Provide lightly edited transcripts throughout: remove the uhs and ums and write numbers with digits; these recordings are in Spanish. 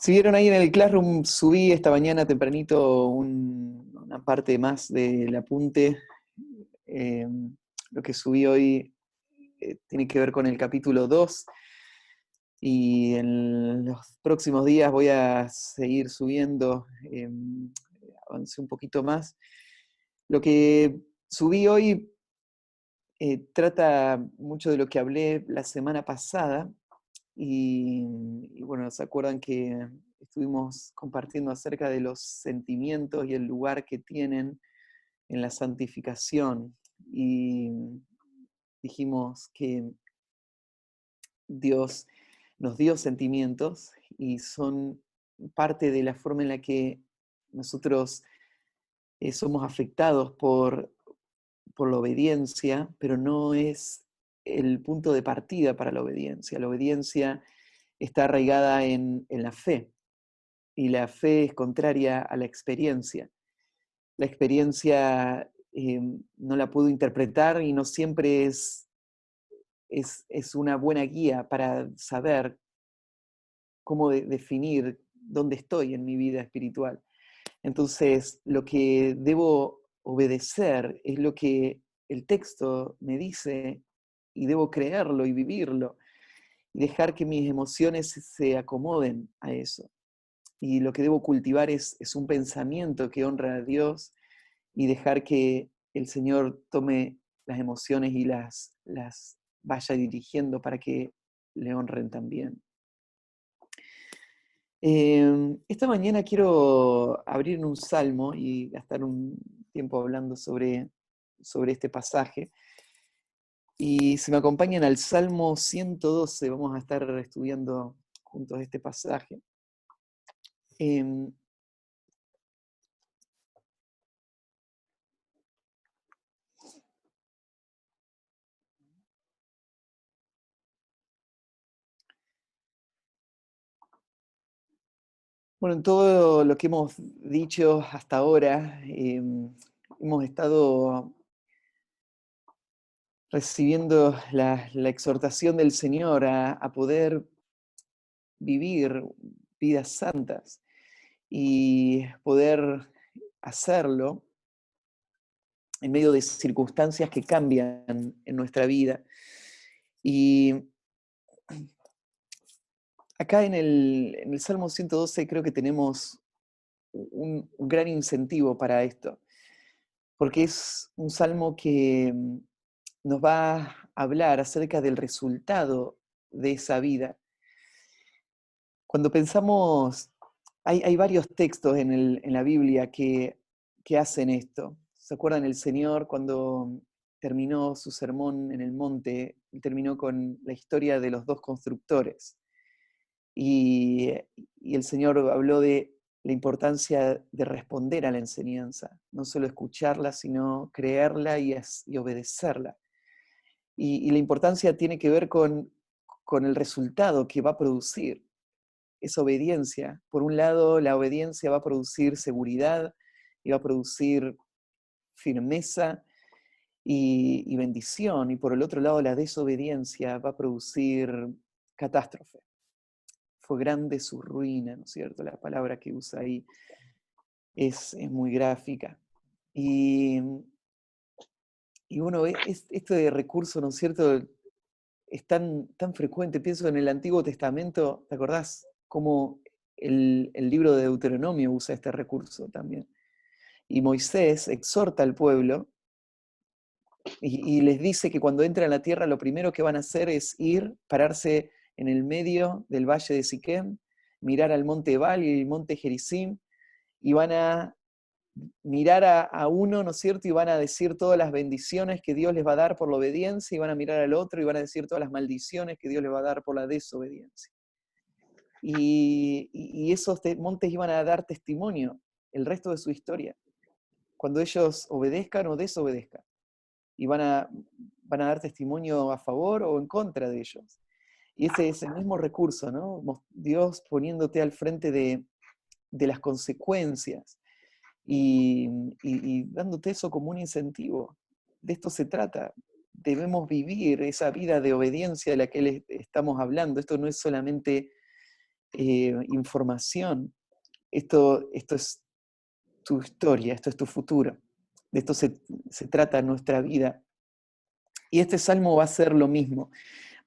Si vieron ahí en el Classroom, subí esta mañana tempranito una parte más del apunte. Eh, lo que subí hoy tiene que ver con el capítulo 2 y en los próximos días voy a seguir subiendo, avancé un poquito más. Lo que subí hoy trata mucho de lo que hablé la semana pasada y bueno, ¿se acuerdan que estuvimos compartiendo acerca de los sentimientos y el lugar que tienen en la santificación? Y dijimos que Dios nos dio sentimientos y son parte de la forma en la que nosotros somos afectados por la obediencia, pero no es el punto de partida para la obediencia. La obediencia está arraigada en la fe, y la fe es contraria a la experiencia. La experiencia no la puedo interpretar y no siempre es una buena guía para saber cómo definir dónde estoy en mi vida espiritual. Entonces, lo que debo obedecer es lo que el texto me dice y debo creerlo y vivirlo y dejar que mis emociones se acomoden a eso. Y lo que debo cultivar es un pensamiento que honra a Dios y dejar que el Señor tome las emociones y las vaya dirigiendo para que le honren también. Esta mañana quiero abrir en un salmo y gastar un tiempo hablando sobre este pasaje. Y si me acompañan al Salmo 112, vamos a estar estudiando juntos este pasaje. Em, Bueno, en todo lo que hemos dicho hasta ahora, hemos estado recibiendo la exhortación del Señor a poder vivir vidas santas y poder hacerlo en medio de circunstancias que cambian en nuestra vida. Y acá en el Salmo 112 creo que tenemos un gran incentivo para esto, porque es un salmo que nos va a hablar acerca del resultado de esa vida. Cuando pensamos, hay varios textos en la Biblia que hacen esto. ¿Se acuerdan el Señor cuando terminó su sermón en el monte? Terminó con la historia de los dos constructores. Y, y el Señor habló de la importancia de responder a la enseñanza, no solo escucharla, sino creerla y obedecerla. Y la importancia tiene que ver con el resultado que va a producir esa obediencia. Por un lado, la obediencia va a producir seguridad y va a producir firmeza y bendición, y por el otro lado, la desobediencia va a producir catástrofe. Fue grande su ruina, ¿no es cierto? La palabra que usa ahí es muy gráfica. Y, y bueno, este recurso, ¿no es cierto?, es tan frecuente. Pienso en el Antiguo Testamento, ¿te acordás cómo el libro de Deuteronomio usa este recurso también? Y Moisés exhorta al pueblo y les dice que cuando entran a la tierra lo primero que van a hacer es ir, pararse en el medio del valle de Siquem, mirar al monte Ebal y el monte Gerizim, y van a mirar a uno, ¿no es cierto? Y van a decir todas las bendiciones que Dios les va a dar por la obediencia, y van a mirar al otro y van a decir todas las maldiciones que Dios les va a dar por la desobediencia. Y esos montes iban a dar testimonio el resto de su historia, cuando ellos obedezcan o desobedezcan. Y van a dar testimonio a favor o en contra de ellos. Y ese es el mismo recurso, ¿no? Dios poniéndote al frente de las consecuencias y dándote eso como un incentivo. De esto se trata. Debemos vivir esa vida de obediencia de la que estamos hablando. Esto no es solamente información, esto es tu historia, esto es tu futuro. De esto se trata nuestra vida. Y este salmo va a ser lo mismo.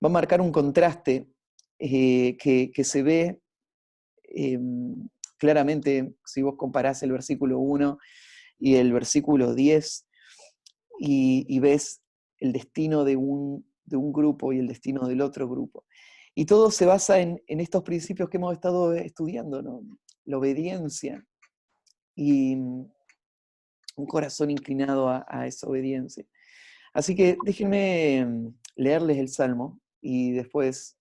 Va a marcar un contraste que se ve claramente si vos comparás el versículo 1 y el versículo 10 y ves el destino de un grupo y el destino del otro grupo. Y todo se basa en estos principios que hemos estado estudiando, ¿no? La obediencia y un corazón inclinado a esa obediencia. Así que déjenme leerles el Salmo y después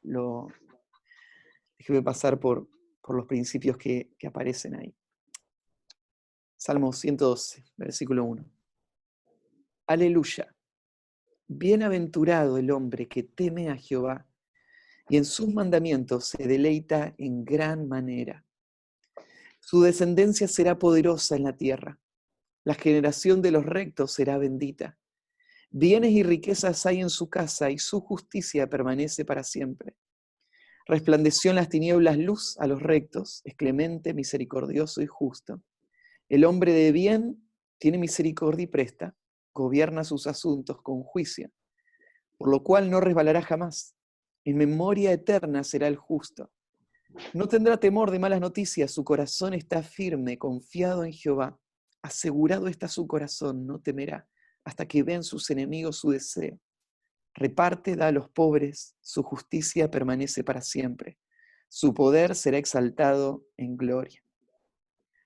déjenme pasar por los principios que aparecen ahí. Salmo 112, versículo 1. Aleluya. Bienaventurado el hombre que teme a Jehová y en sus mandamientos se deleita en gran manera. Su descendencia será poderosa en la tierra. La generación de los rectos será bendita. Bienes y riquezas hay en su casa y su justicia permanece para siempre. Resplandeció en las tinieblas luz a los rectos, es clemente, misericordioso y justo. El hombre de bien tiene misericordia y presta, gobierna sus asuntos con juicio, por lo cual no resbalará jamás. En memoria eterna será el justo. No tendrá temor de malas noticias, su corazón está firme, confiado en Jehová. Asegurado está su corazón, no temerá, hasta que vean sus enemigos su deseo. Reparte, da a los pobres, su justicia permanece para siempre. Su poder será exaltado en gloria.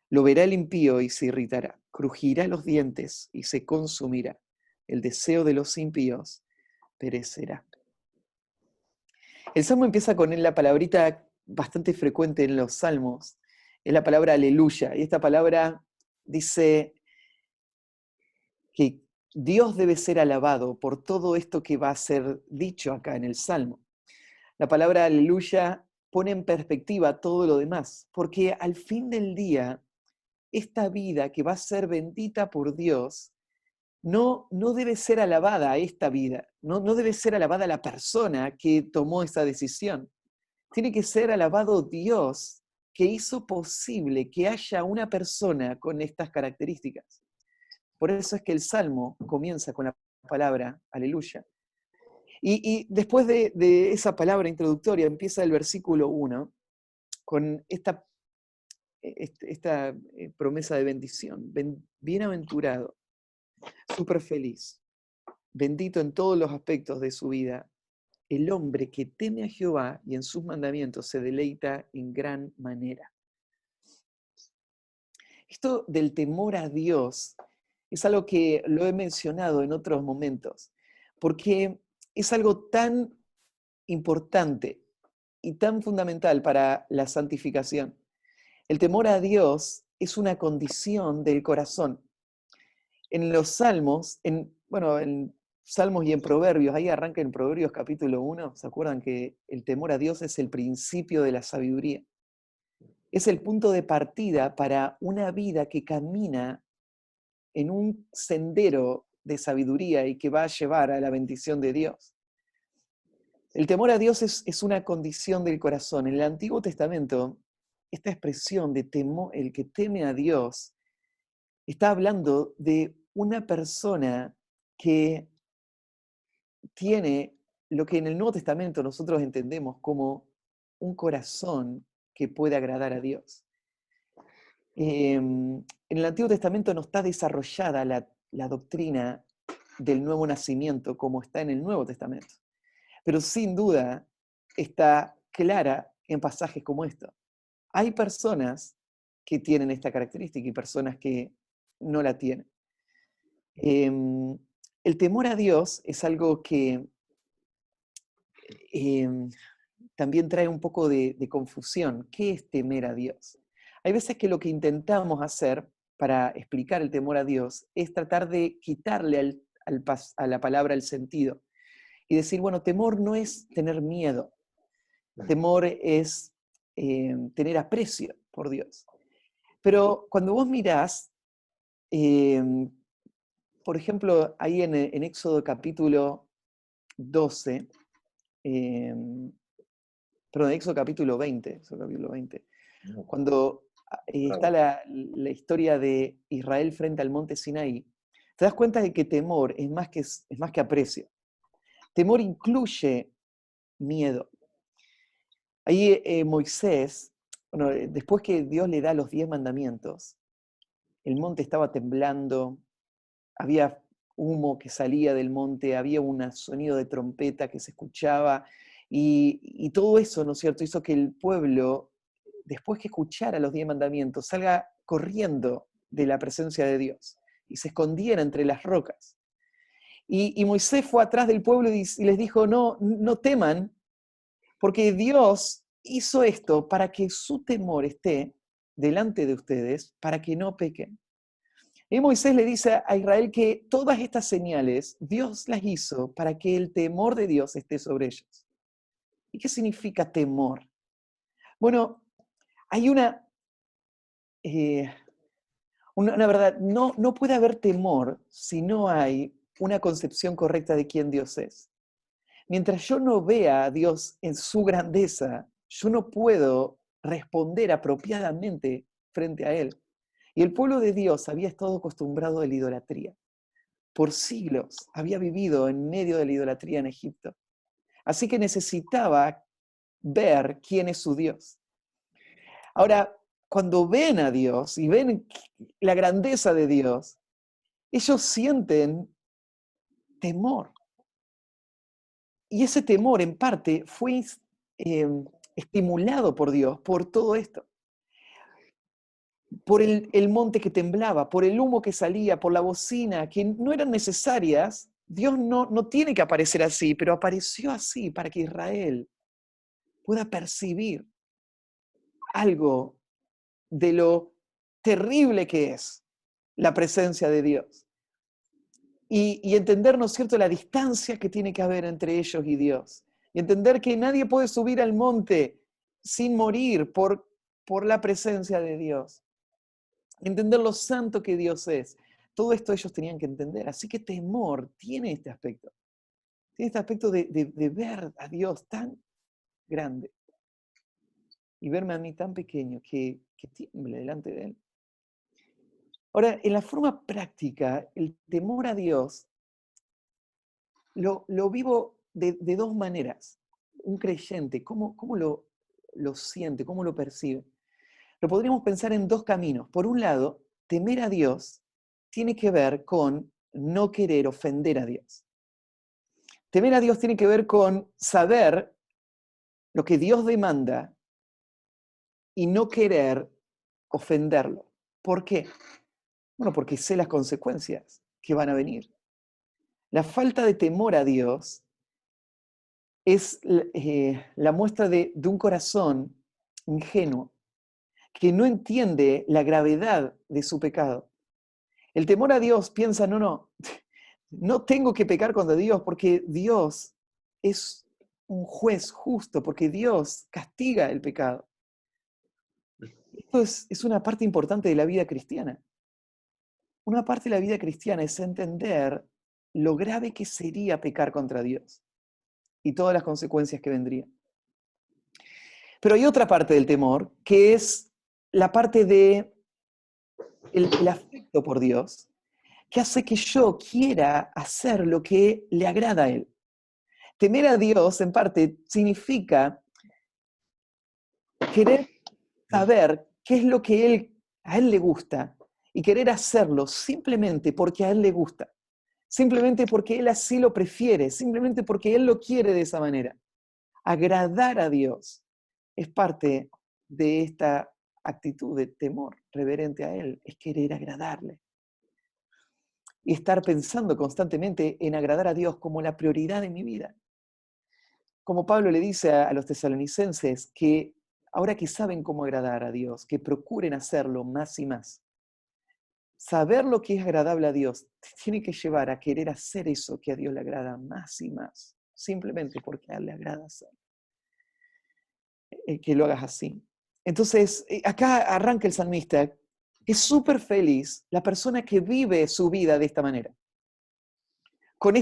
Lo verá el impío y se irritará, crujirá los dientes y se consumirá. El deseo de los impíos perecerá. El salmo empieza con la palabrita bastante frecuente en los salmos, es la palabra aleluya, y esta palabra dice que Dios debe ser alabado por todo esto que va a ser dicho acá en el salmo. La palabra aleluya pone en perspectiva todo lo demás, porque al fin del día, esta vida que va a ser bendita por Dios, no debe ser alabada a esta vida, no debe ser alabada la persona que tomó esa decisión. Tiene que ser alabado Dios que hizo posible que haya una persona con estas características. Por eso es que el Salmo comienza con la palabra aleluya. Y después de esa palabra introductoria empieza el versículo 1 con esta promesa de bendición. Bienaventurado, súper feliz, bendito en todos los aspectos de su vida, el hombre que teme a Jehová y en sus mandamientos se deleita en gran manera. Esto del temor a Dios es algo que lo he mencionado en otros momentos, porque es algo tan importante y tan fundamental para la santificación. El temor a Dios es una condición del corazón. En los Salmos, en Salmos y en Proverbios, ahí arranca en Proverbios capítulo 1, ¿se acuerdan que el temor a Dios es el principio de la sabiduría? Es el punto de partida para una vida que camina en un sendero de sabiduría y que va a llevar a la bendición de Dios. El temor a Dios es una condición del corazón. En el Antiguo Testamento, esta expresión de temor, el que teme a Dios, está hablando de una persona que tiene lo que en el Nuevo Testamento nosotros entendemos como un corazón que puede agradar a Dios. En el Antiguo Testamento no está desarrollada la doctrina del nuevo nacimiento como está en el Nuevo Testamento, pero sin duda está clara en pasajes como esto. Hay personas que tienen esta característica y personas que no la tienen. El temor a Dios es algo que también trae un poco de confusión. ¿Qué es temer a Dios? Hay veces que lo que intentamos hacer para explicar el temor a Dios es tratar de quitarle a la palabra el sentido y decir, bueno, temor no es tener miedo, temor es tener aprecio por Dios. Pero cuando vos mirás, por ejemplo, ahí en Éxodo capítulo 12, perdón, Éxodo capítulo 20, No, cuando está bravo. la historia de Israel frente al monte Sinaí, te das cuenta de que temor es más que aprecio. Temor incluye miedo. Ahí Moisés, bueno, después que Dios le da los 10 mandamientos, el monte estaba temblando, había humo que salía del monte, había un sonido de trompeta que se escuchaba, y todo eso, ¿no es cierto?, hizo que el pueblo, después que escuchara los 10 mandamientos, salga corriendo de la presencia de Dios y se escondiera entre las rocas. Y Moisés fue atrás del pueblo y les dijo, no, no teman, porque Dios hizo esto para que su temor esté delante de ustedes, para que no pequen. Y Moisés le dice a Israel que todas estas señales Dios las hizo para que el temor de Dios esté sobre ellos. ¿Y qué significa temor? Bueno, hay una verdad, no puede haber temor si no hay una concepción correcta de quién Dios es. Mientras yo no vea a Dios en su grandeza, yo no puedo responder apropiadamente frente a Él. Y el pueblo de Dios había estado acostumbrado a la idolatría. Por siglos había vivido en medio de la idolatría en Egipto. Así que necesitaba ver quién es su Dios. Ahora, cuando ven a Dios y ven la grandeza de Dios, ellos sienten temor. Y ese temor, en parte, fue eh, estimulado por Dios por todo esto. Por el monte que temblaba, por el humo que salía, por la bocina, que no eran necesarias. Dios no tiene que aparecer así, pero apareció así para que Israel pueda percibir algo de lo terrible que es la presencia de Dios. Y entender, ¿no es cierto?, la distancia que tiene que haber entre ellos y Dios. Y entender que nadie puede subir al monte sin morir por la presencia de Dios. Entender lo santo que Dios es. Todo esto ellos tenían que entender. Así que temor tiene este aspecto. Tiene este aspecto de ver a Dios tan grande y verme a mí tan pequeño que tiemble delante de Él. Ahora, en la forma práctica, el temor a Dios lo vivo de dos maneras. Un creyente, ¿cómo lo siente? ¿Cómo lo percibe? Lo podríamos pensar en dos caminos. Por un lado, temer a Dios tiene que ver con no querer ofender a Dios. Temer a Dios tiene que ver con saber lo que Dios demanda y no querer ofenderlo. ¿Por qué? Bueno, porque sé las consecuencias que van a venir. La falta de temor a Dios es la muestra de un corazón ingenuo que no entiende la gravedad de su pecado. El temor a Dios piensa, no tengo que pecar contra Dios porque Dios es un juez justo, porque Dios castiga el pecado. Esto es una parte importante de la vida cristiana. Una parte de la vida cristiana es entender lo grave que sería pecar contra Dios y todas las consecuencias que vendrían. Pero hay otra parte del temor, que es la parte de el afecto por Dios, que hace que yo quiera hacer lo que le agrada a Él. Temer a Dios, en parte, significa querer saber qué es lo que a Él le gusta y querer hacerlo simplemente porque a Él le gusta, simplemente porque Él así lo prefiere, simplemente porque Él lo quiere de esa manera. Agradar a Dios es parte de esta actitud de temor reverente a Él, es querer agradarle. Y estar pensando constantemente en agradar a Dios como la prioridad de mi vida. Como Pablo le dice a los tesalonicenses, que ahora que saben cómo agradar a Dios, que procuren hacerlo más y más. Saber lo que es agradable a Dios te tiene que llevar a querer hacer eso que a Dios le agrada más y más, simplemente porque a Él le agrada hacer. Que lo hagas así. Entonces, acá arranca el salmista. Es súper feliz la persona que vive su vida de esta manera. Con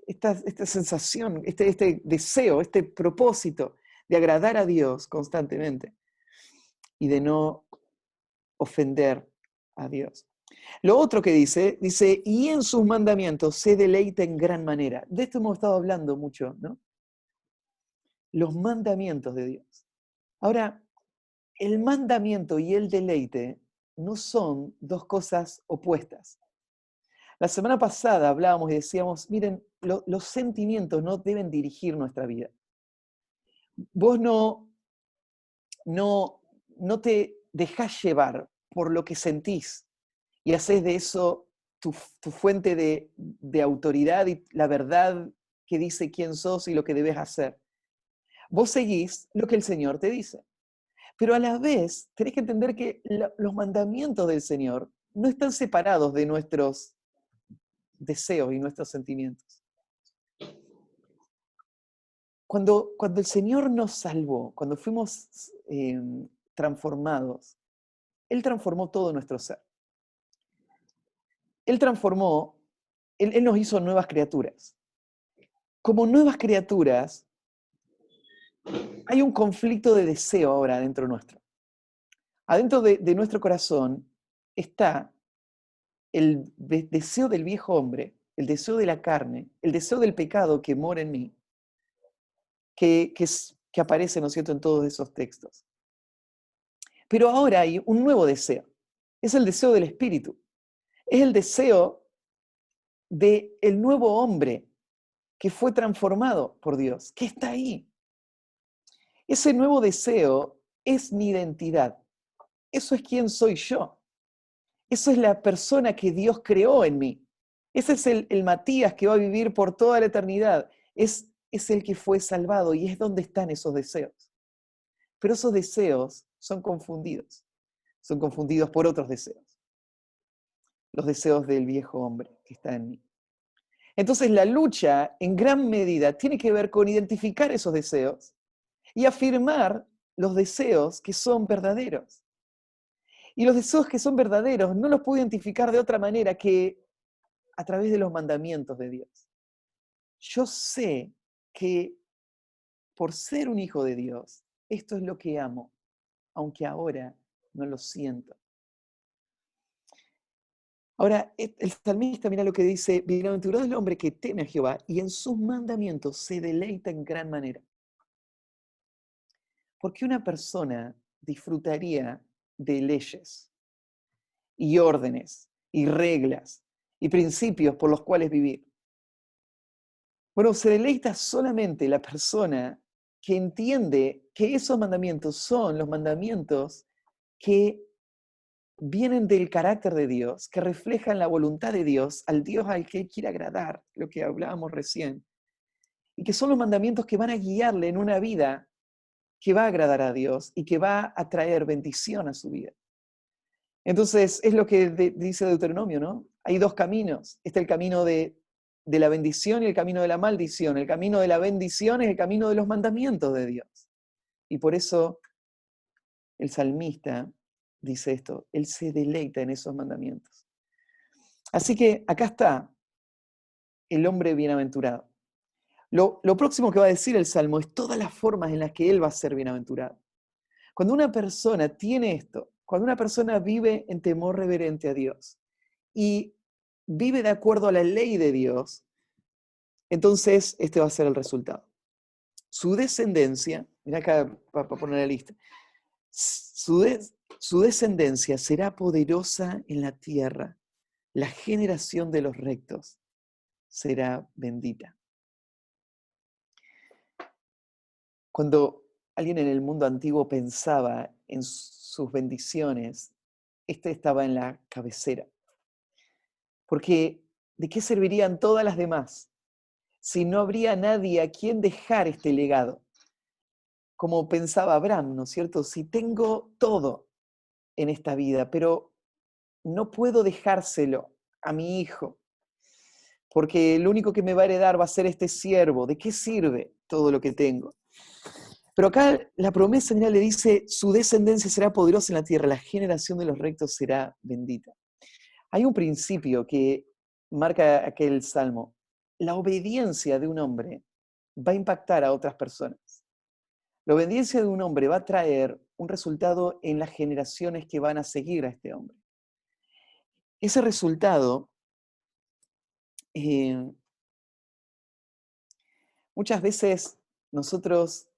esta sensación, este deseo, este propósito de agradar a Dios constantemente y de no ofender a Dios. Lo otro que dice, y en sus mandamientos se deleita en gran manera. De esto hemos estado hablando mucho, ¿no? Los mandamientos de Dios. Ahora, el mandamiento y el deleite no son dos cosas opuestas. La semana pasada hablábamos y decíamos, miren, los sentimientos no deben dirigir nuestra vida. Vos no te dejás llevar por lo que sentís y haces de eso tu fuente de autoridad y la verdad que dice quién sos y lo que debes hacer. Vos seguís lo que el Señor te dice. Pero a la vez tenés que entender que los mandamientos del Señor no están separados de nuestros deseos y nuestros sentimientos. Cuando el Señor nos salvó, cuando fuimos transformados, Él transformó todo nuestro ser. Él nos hizo nuevas criaturas. Como nuevas criaturas, hay un conflicto de deseo ahora dentro nuestro. Adentro de nuestro corazón está el deseo del viejo hombre, el deseo de la carne, el deseo del pecado que mora en mí, que aparece, ¿no es cierto?, en todos esos textos. Pero ahora hay un nuevo deseo. Es el deseo del Espíritu. Es el deseo del nuevo hombre que fue transformado por Dios, que está ahí. Ese nuevo deseo es mi identidad. Eso es quién soy yo. Eso es la persona que Dios creó en mí. Ese es el Matías que va a vivir por toda la eternidad. Es el que fue salvado y es donde están esos deseos. Pero esos deseos son confundidos. Son confundidos por otros deseos. Los deseos del viejo hombre que está en mí. Entonces la lucha en gran medida tiene que ver con identificar esos deseos y afirmar los deseos que son verdaderos. Y los deseos que son verdaderos no los puedo identificar de otra manera que a través de los mandamientos de Dios. Yo sé que por ser un hijo de Dios, esto es lo que amo, aunque ahora no lo siento. Ahora, el salmista, mira lo que dice: bienaventurado el hombre que teme a Jehová y en sus mandamientos se deleita en gran manera. Porque una persona disfrutaría de leyes y órdenes y reglas y principios por los cuales vivir. Bueno, se deleita solamente la persona que entiende que esos mandamientos son los mandamientos que vienen del carácter de Dios, que reflejan la voluntad de Dios, al Dios al que Él quiere agradar, lo que hablábamos recién, y que son los mandamientos que van a guiarle en una vida que va a agradar a Dios y que va a traer bendición a su vida. Entonces, es lo que dice Deuteronomio, ¿no? Hay dos caminos. Está el camino de la bendición y el camino de la maldición. El camino de la bendición es el camino de los mandamientos de Dios. Y por eso el salmista dice esto: él se deleita en esos mandamientos. Así que acá está el hombre bienaventurado. Lo próximo que va a decir el Salmo es todas las formas en las que él va a ser bienaventurado. Cuando una persona tiene esto, cuando una persona vive en temor reverente a Dios y vive de acuerdo a la ley de Dios, entonces este va a ser el resultado. Su descendencia, mira acá para poner la lista, su descendencia será poderosa en la tierra, la generación de los rectos será bendita. Cuando alguien en el mundo antiguo pensaba en sus bendiciones, este estaba en la cabecera. Porque ¿de qué servirían todas las demás si no habría nadie a quien dejar este legado? Como pensaba Abraham, ¿no es cierto? Si tengo todo en esta vida, pero no puedo dejárselo a mi hijo, porque lo único que me va a heredar va a ser este siervo. ¿De qué sirve todo lo que tengo? Pero acá la promesa, mira, le dice: su descendencia será poderosa en la tierra, la generación de los rectos será bendita. Hay un principio que marca aquel salmo: la obediencia de un hombre va a impactar a otras personas. La obediencia de un hombre va a traer un resultado en las generaciones que van a seguir a este hombre. Ese resultado, eh, muchas veces nosotros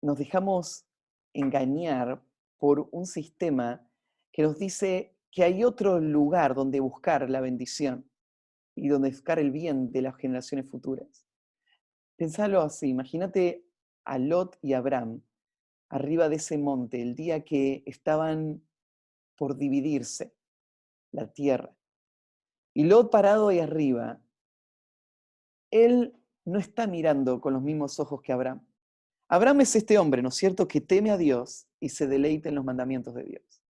nos dejamos engañar por un sistema que nos dice que hay otro lugar donde buscar la bendición y donde buscar el bien de las generaciones futuras. Pensalo así, imagínate a Lot y Abraham arriba de ese monte el día que estaban por dividirse la tierra. Y Lot parado ahí arriba, él no está mirando con los mismos ojos que Abraham. Abraham es este hombre, ¿no es cierto?, que teme a Dios y se deleita en los mandamientos de Dios.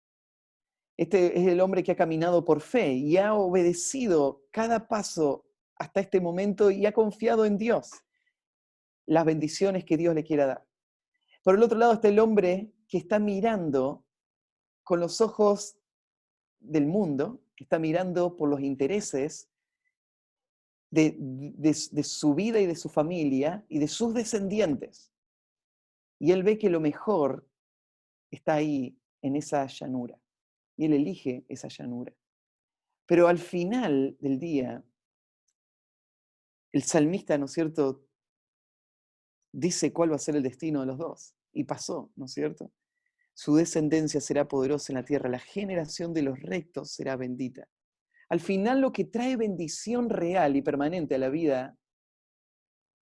Este es el hombre que ha caminado por fe y ha obedecido cada paso hasta este momento y ha confiado en Dios, las bendiciones que Dios le quiera dar. Por el otro lado está el hombre que está mirando con los ojos del mundo, que está mirando por los intereses de su vida y de su familia y de sus descendientes. Y él ve que lo mejor está ahí, en esa llanura. Y él elige esa llanura. Pero al final del día, el salmista, ¿no es cierto?, dice cuál va a ser el destino de los dos. Y pasó, ¿no es cierto? Su descendencia será poderosa en la tierra, la generación de los rectos será bendita. Al final lo que trae bendición real y permanente a la vida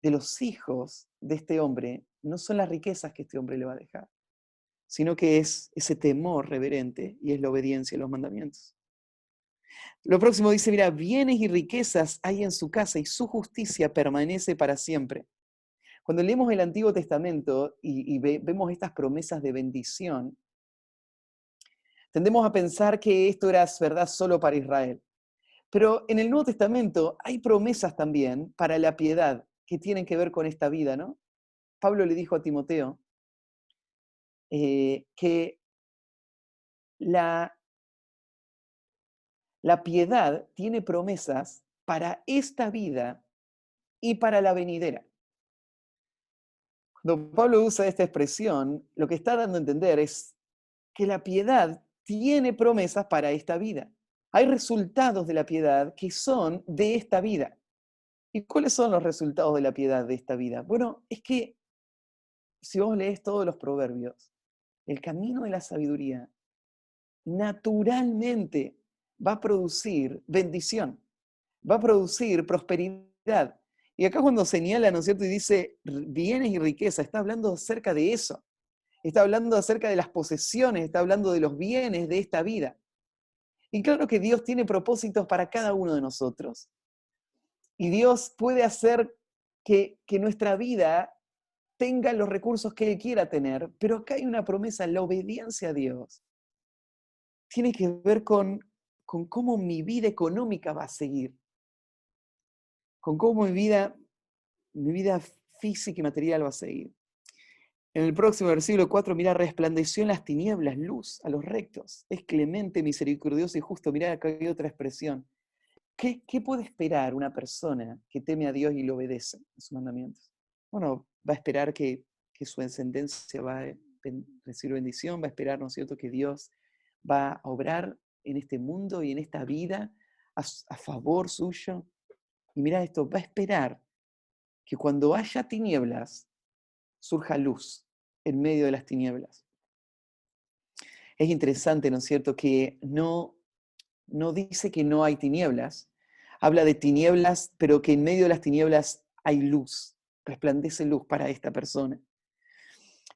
de los hijos de este hombre no son las riquezas que este hombre le va a dejar, sino que es ese temor reverente y es la obediencia a los mandamientos. Lo próximo dice, mira, bienes y riquezas hay en su casa y su justicia permanece para siempre. Cuando leemos el Antiguo Testamento y vemos estas promesas de bendición, tendemos a pensar que esto era verdad solo para Israel. Pero en el Nuevo Testamento hay promesas también para la piedad que tienen que ver con esta vida, ¿no? Pablo le dijo a Timoteo que la piedad tiene promesas para esta vida y para la venidera. Cuando Pablo usa esta expresión, lo que está dando a entender es que la piedad tiene promesas para esta vida. Hay resultados de la piedad que son de esta vida. ¿Y cuáles son los resultados de la piedad de esta vida? Bueno, es que si vos lees todos los proverbios, el camino de la sabiduría naturalmente va a producir bendición, va a producir prosperidad. Y acá cuando señala, ¿no es cierto?, y dice bienes y riqueza, está hablando acerca de eso. Está hablando acerca de las posesiones, está hablando de los bienes de esta vida. Y claro que Dios tiene propósitos para cada uno de nosotros. Y Dios puede hacer que nuestra vida tenga los recursos que Él quiera tener, pero acá hay una promesa, la obediencia a Dios tiene que ver con cómo mi vida económica va a seguir, con cómo mi vida física y material va a seguir. En el próximo versículo 4, mira, resplandeció en las tinieblas luz a los rectos, es clemente, misericordioso y justo. Mirá, acá hay otra expresión. ¿Qué puede esperar una persona que teme a Dios y le obedece a sus mandamientos? Bueno, va a esperar que su descendencia va a recibir bendición, va a esperar, ¿no es cierto?, que Dios va a obrar en este mundo y en esta vida a favor suyo. Y mira esto, va a esperar que cuando haya tinieblas, surja luz en medio de las tinieblas. Es interesante, ¿no es cierto?, que no dice que no hay tinieblas, habla de tinieblas, pero que en medio de las tinieblas hay luz, resplandece luz para esta persona.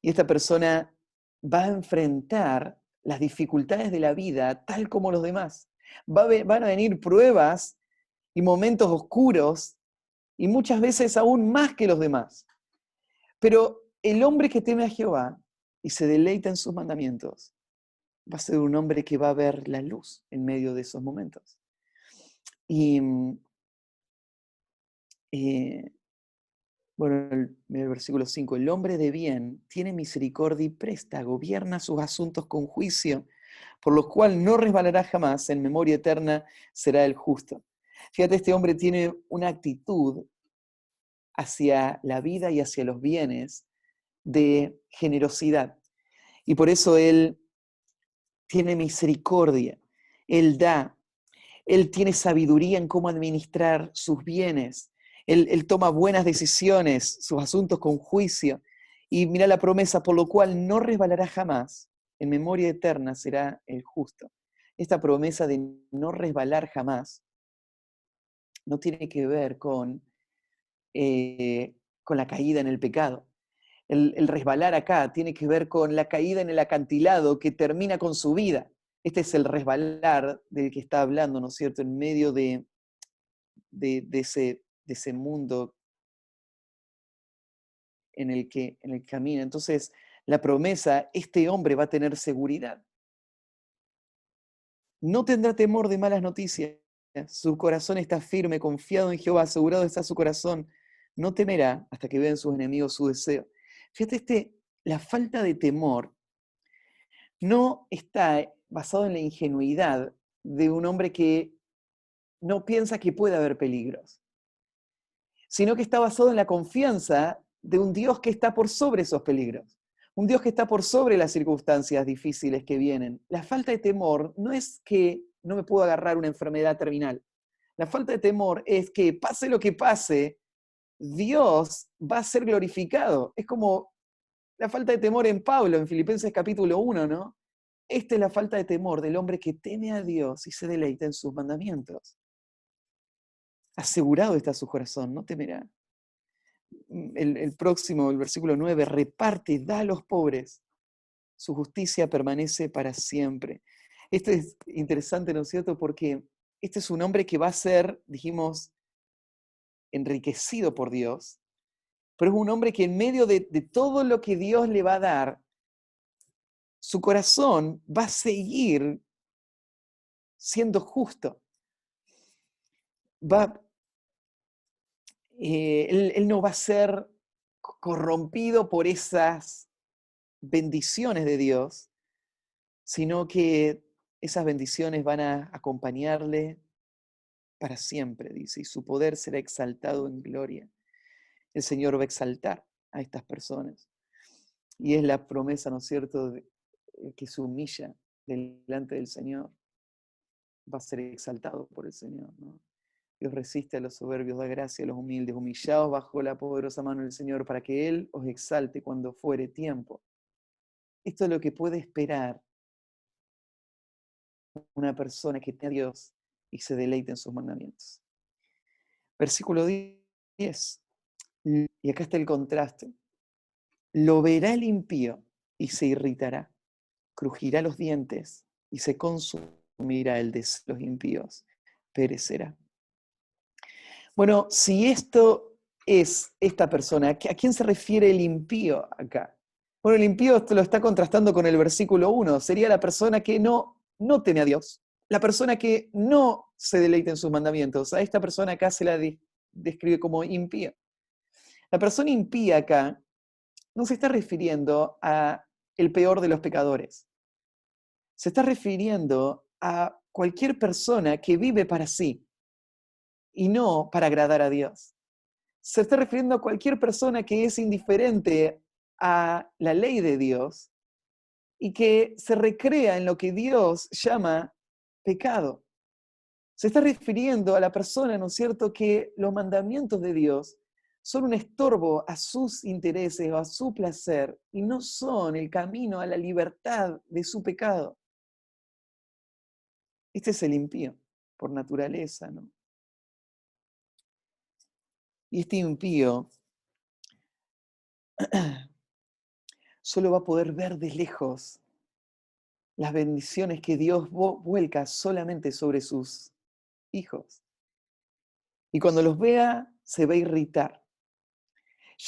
Y esta persona va a enfrentar las dificultades de la vida tal como los demás. Van a venir pruebas y momentos oscuros y muchas veces aún más que los demás. Pero el hombre que teme a Jehová y se deleita en sus mandamientos va a ser un hombre que va a ver la luz en medio de esos momentos. Y bueno, el versículo 5, el hombre de bien tiene misericordia y presta, gobierna sus asuntos con juicio, por lo cual no resbalará jamás, en memoria eterna será el justo. Fíjate, este hombre tiene una actitud hacia la vida y hacia los bienes de generosidad. Y por eso él tiene misericordia, él da, él tiene sabiduría en cómo administrar sus bienes, él toma buenas decisiones, sus asuntos con juicio. Y mira la promesa, por lo cual no resbalará jamás, en memoria eterna será el justo. Esta promesa de no resbalar jamás no tiene que ver con la caída en el pecado. El resbalar acá tiene que ver con la caída en el acantilado que termina con su vida. Este es el resbalar del que está hablando, ¿no es cierto?, en medio de ese mundo en el que camina. Entonces, la promesa, este hombre va a tener seguridad. No tendrá temor de malas noticias. Su corazón está firme, confiado en Jehová, asegurado está su corazón. No temerá hasta que vean sus enemigos su deseo. Fíjate, la falta de temor no está basado en la ingenuidad de un hombre que no piensa que puede haber peligros, sino que está basado en la confianza de un Dios que está por sobre esos peligros, un Dios que está por sobre las circunstancias difíciles que vienen. La falta de temor no es que no me puedo agarrar una enfermedad terminal. La falta de temor es que pase lo que pase, Dios va a ser glorificado. Es como la falta de temor en Pablo, en Filipenses capítulo 1, ¿no? Esta es la falta de temor del hombre que teme a Dios y se deleita en sus mandamientos. Asegurado está su corazón, no temerá. El próximo, el versículo 9, reparte, da a los pobres. Su justicia permanece para siempre. Esto es interesante, ¿no es cierto? Porque este es un hombre que va a ser, dijimos, enriquecido por Dios, pero es un hombre que en medio de todo lo que Dios le va a dar, su corazón va a seguir siendo justo. Él no va a ser corrompido por esas bendiciones de Dios, sino que esas bendiciones van a acompañarle para siempre, dice, y su poder será exaltado en gloria. El Señor va a exaltar a estas personas. Y es la promesa, ¿no es cierto?, que se humilla delante del Señor, va a ser exaltado por el Señor, ¿no? Dios resiste a los soberbios, da gracia a los humildes, humillados bajo la poderosa mano del Señor, para que Él os exalte cuando fuere tiempo. Esto es lo que puede esperar una persona que tiene a Dios y se deleita en sus mandamientos. Versículo 10. Y acá está el contraste. Lo verá el impío y se irritará, crujirá los dientes y se consumirá el de los impíos, perecerá. Bueno, si esto es esta persona, ¿a quién se refiere el impío acá? Bueno, el impío esto lo está contrastando con el versículo 1. Sería la persona que no teme a Dios, la persona que no se deleita en sus mandamientos. A esta persona acá se la describe como impía. La persona impía acá no se está refiriendo a el peor de los pecadores. Se está refiriendo a cualquier persona que vive para sí y no para agradar a Dios. Se está refiriendo a cualquier persona que es indiferente a la ley de Dios y que se recrea en lo que Dios llama pecado. Se está refiriendo a la persona, ¿no es cierto?, que los mandamientos de Dios son un estorbo a sus intereses o a su placer y no son el camino a la libertad de su pecado. Este es el impío, por naturaleza, ¿no? Y este impío solo va a poder ver de lejos las bendiciones que Dios vuelca solamente sobre sus hijos. Y cuando los vea, se va a irritar.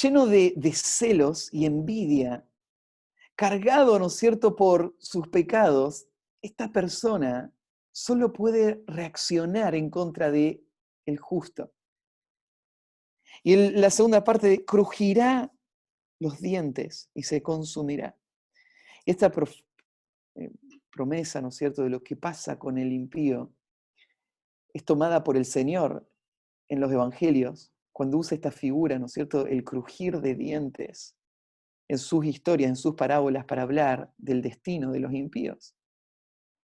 Lleno de celos y envidia, cargado, ¿no es cierto?, por sus pecados, esta persona solo puede reaccionar en contra de el justo. Y la segunda parte, crujirá los dientes y se consumirá. Esta promesa, ¿no es cierto?, de lo que pasa con el impío, es tomada por el Señor en los evangelios, cuando usa esta figura, ¿no es cierto?, el crujir de dientes en sus historias, en sus parábolas, para hablar del destino de los impíos.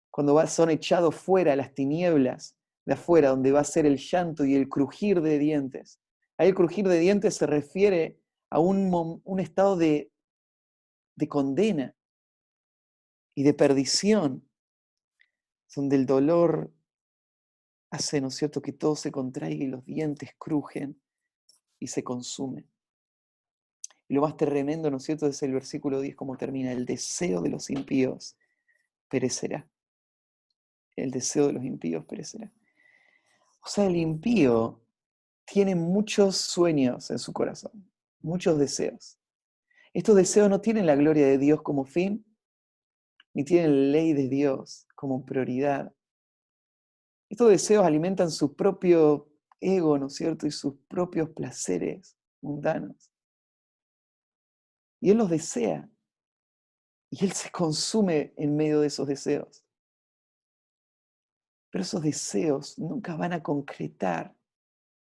Cuando son echados fuera las tinieblas de afuera, donde va a ser el llanto y el crujir de dientes. Ahí el crujir de dientes se refiere a un estado de condena y de perdición, donde el dolor hace, ¿no es cierto?, que todo se contraiga y los dientes crujen y se consumen. Y lo más tremendo, ¿no es cierto?, es el versículo 10, como termina: el deseo de los impíos perecerá. El deseo de los impíos perecerá. O sea, el impío tiene muchos sueños en su corazón, muchos deseos. Estos deseos no tienen la gloria de Dios como fin, ni tienen la ley de Dios como prioridad. Estos deseos alimentan su propio ego, ¿no es cierto?, y sus propios placeres mundanos. Y él los desea, y él se consume en medio de esos deseos. Pero esos deseos nunca van a concretar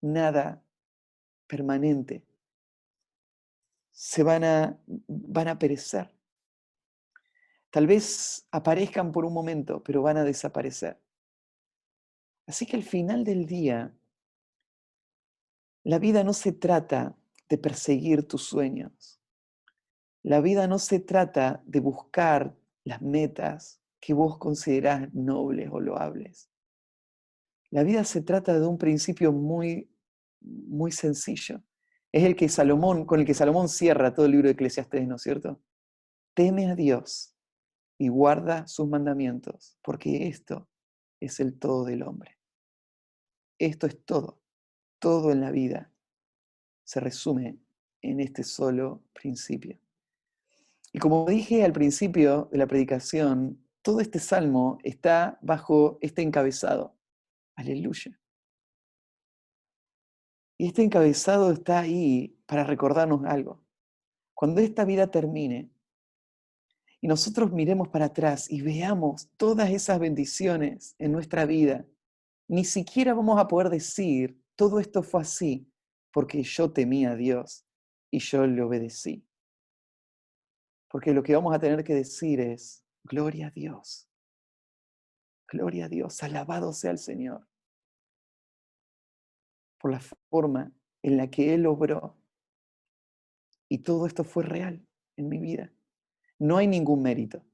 nada permanente. Van a perecer. Tal vez aparezcan por un momento, pero van a desaparecer. Así que al final del día, la vida no se trata de perseguir tus sueños. La vida no se trata de buscar las metas que vos considerás nobles o loables. La vida se trata de un principio muy, muy sencillo. Es con el que Salomón cierra todo el libro de Eclesiastés, ¿no es cierto? Teme a Dios y guarda sus mandamientos, porque esto es el todo del hombre. Esto es todo. Todo en la vida se resume en este solo principio. Y como dije al principio de la predicación, todo este salmo está bajo este encabezado. Aleluya. Y este encabezado está ahí para recordarnos algo. Cuando esta vida termine y nosotros miremos para atrás y veamos todas esas bendiciones en nuestra vida, ni siquiera vamos a poder decir, todo esto fue así porque yo temía a Dios y yo le obedecí. Porque lo que vamos a tener que decir es, gloria a Dios, alabado sea el Señor por la forma en la que Él obró. Y todo esto fue real en mi vida. No hay ningún mérito.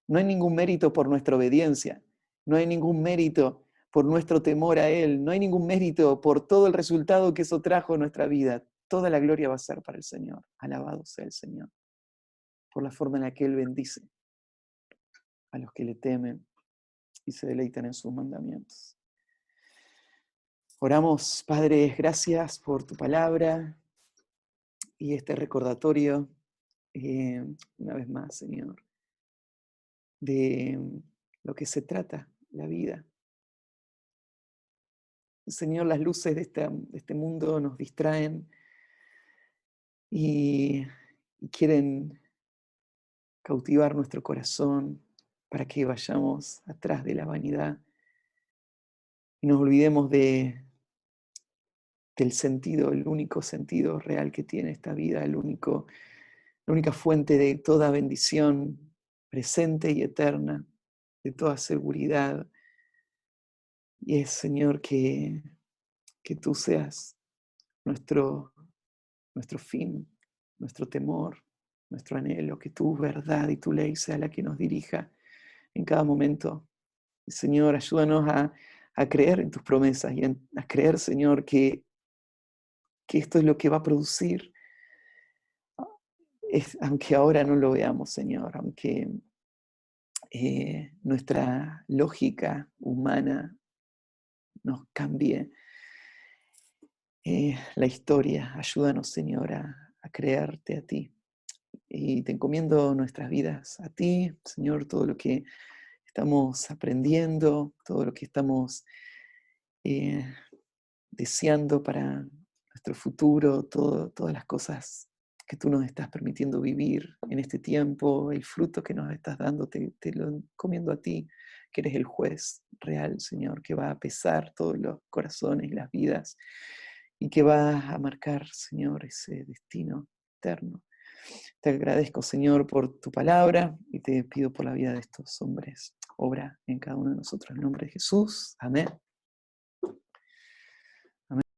No hay ningún mérito por nuestra obediencia. No hay ningún mérito por nuestro temor a Él. No hay ningún mérito por todo el resultado que eso trajo en nuestra vida. Toda la gloria va a ser para el Señor. Alabado sea el Señor por la forma en la que Él bendice a los que le temen y se deleitan en sus mandamientos. Oramos, Padre, gracias por tu palabra y este recordatorio, una vez más, Señor, de lo que se trata la vida. Señor, las luces de este mundo nos distraen y quieren cautivar nuestro corazón para que vayamos atrás de la vanidad y nos olvidemos del sentido, el único sentido real que tiene esta vida, la única fuente de toda bendición presente y eterna, de toda seguridad. Y es, Señor, que tú seas nuestro fin, nuestro temor, nuestro anhelo, que tu verdad y tu ley sea la que nos dirija en cada momento. Y, Señor, ayúdanos a creer en tus promesas y a creer, Señor, que esto es lo que va a producir, aunque ahora no lo veamos, Señor, aunque nuestra lógica humana nos cambie la historia. Ayúdanos, Señor, a creerte a ti. Y te encomiendo nuestras vidas a ti, Señor, todo lo que estamos aprendiendo, todo lo que estamos eh, deseando para nuestro futuro, todas las cosas que tú nos estás permitiendo vivir en este tiempo, el fruto que nos estás dando, te lo encomiendo a ti, que eres el juez real, Señor, que va a pesar todos los corazones y las vidas y que va a marcar, Señor, ese destino eterno. Te agradezco, Señor, por tu palabra y te pido por la vida de estos hombres. Obra en cada uno de nosotros. En el nombre de Jesús. Amén.